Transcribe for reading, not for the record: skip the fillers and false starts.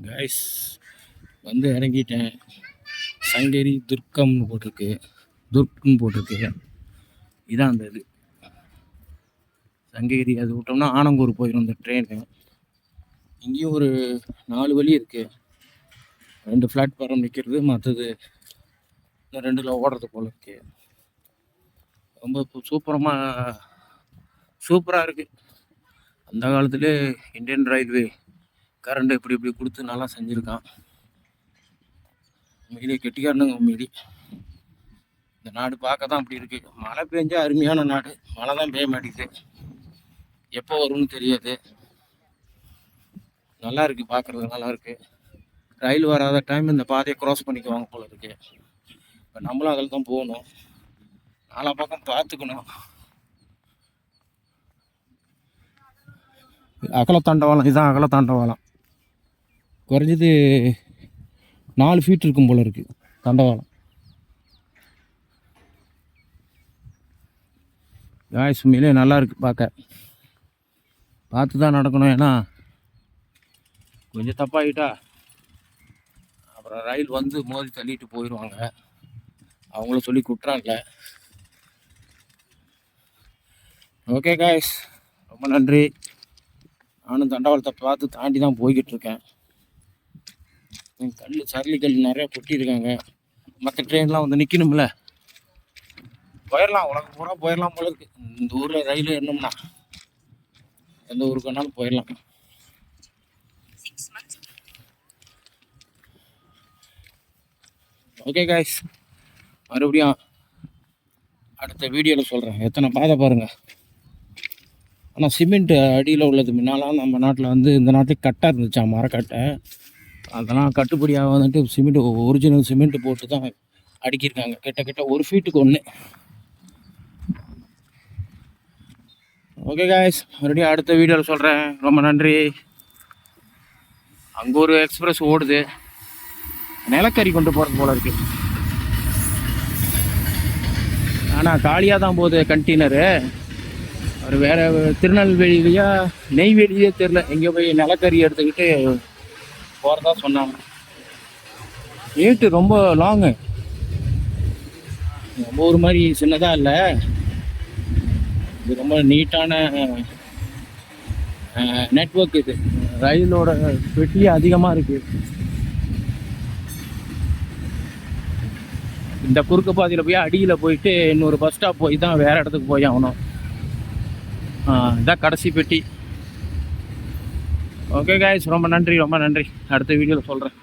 Guys வந்து இறங்கிட்டேன். சங்கேரி துர்க்கம்னு போட்டிருக்கு, துர்க்னு போட்டிருக்கு. இதான் அந்த இது சங்கேரி. அது விட்டோம்னா ஆனங்கூர் போயிடும் இந்த ட்ரெயின். இங்கேயும் ஒரு 4 வழி இருக்குது. 2 பிளாட்ஃபார்ம் நிற்கிறது, மற்றது இந்த 2ல் ஓடுறது போல் இருக்குது. ரொம்ப சூப்பராக இருக்குது. அந்த காலத்துலேயே இந்தியன் ரயில்வே கரண்ட் இப்படி கொடுத்து நல்லா செஞ்சுருக்கான். உண்மையிலே கெட்டிக்காரனுங்க. உண்மையிலே இந்த நாடு பார்க்க தான் அப்படி இருக்குது. மழை பெஞ்சா அருமையான நாடு, மழை தான் பெய்ய மாட்டேங்குது. எப்போ வரும்னு தெரியாது. நல்லா இருக்குது, பார்க்குறது நல்லா இருக்குது. ரயில் வராத டைம் இந்த பாதையை க்ராஸ் பண்ணிக்குவாங்க போல இருக்கு. இப்போ நம்மளும் அதில் தான் போகணும். நாலா பக்கம் பார்த்துக்கணும். அகலத்தாண்டவாளம், இதுதான் அகலத்தாண்டவாளம். குறைஞ்சது 4 ஃபீட் இருக்கும் போல இருக்குது தண்டவாளம். காய்ஸ் உண்மையிலே நல்லா இருக்குது பார்த்து தான் நடக்கணும். ஏன்னா கொஞ்சம் தப்பாகிட்டா அப்புறம் ரயில் வந்து மோதி தள்ளிட்டு போயிடுவாங்க. அவங்கள சொல்லி குட்டுறாங்க. ஓகே காய்ஸ், ரொம்ப நன்றி. நானும் தண்டவாளத்தை பார்த்து தாண்டி தான் போய்கிட்டு இருக்கேன். சரளி கல் நிறையா கொட்டியிருக்காங்க. மற்ற ட்ரெயின்லாம் வந்து நிற்கணும்ல. போயிடலாம், உலகம் பூரா போயிடலாம் போல இருக்கு. இந்த ஊரில் ரயில் ஏறணும்னா எந்த ஊருக்கு வேணாலும் போயிடலாம். ஓகே காய்ஸ், மறுபடியும் அடுத்த வீடியோவில் சொல்கிறேன். எத்தனை பாதை பாருங்கள். ஆனால் சிமெண்ட் அடியில் உள்ளது. முன்னாலாம் நம்ம நாட்டில் வந்து இந்த நாட்டுக்கு கட்டாக இருந்துச்சா, மரக்கட்டை. அதெல்லாம் கட்டுப்படியாக வந்துட்டு சிமெண்ட், ஒரிஜினல் சிமெண்ட் போட்டு தான் அடிக்கியிருக்காங்க. கிட்ட 1 ஃபீட்டுக்கு 1. ஓகே காய்ஸ், மறுபடியும் அடுத்த வீடியோவில் சொல்கிறேன். ரொம்ப நன்றி. அங்கே ஒரு எக்ஸ்பிரஸ் ஓடுது, நிலக்கரி கொண்டு போகிறது போல இருக்குது. ஆனால் காலியாக தான் போகுது கண்டெய்னரு. அவர் வேறு திருநெல்வேலியா நெய்வேலியே தெரில, எங்கே போய் நிலக்கரி எடுத்துக்கிட்டு போகிறதா சொன்னாங்க. ரேட்டு ரொம்ப லாங்கு, ரொம்ப ஒரு மாதிரி சின்னதாக இல்லை. இது ரொம்ப நீட்டான நெட்வொர்க். இது ரயிலோட பெட்டியே அதிகமாக இருக்குது. இந்த குறுக்கு பாதையில் போய் அடியில் போயிட்டு இன்னொரு பஸ் ஸ்டாப் போய் தான் வேறு இடத்துக்கு போய் ஆகணும். இதான் கடைசி பெட்டி. ஓகே காய்ஸ், ரொம்ப நன்றி. அடுத்த வீடியோவில் சொல்கிறேன்.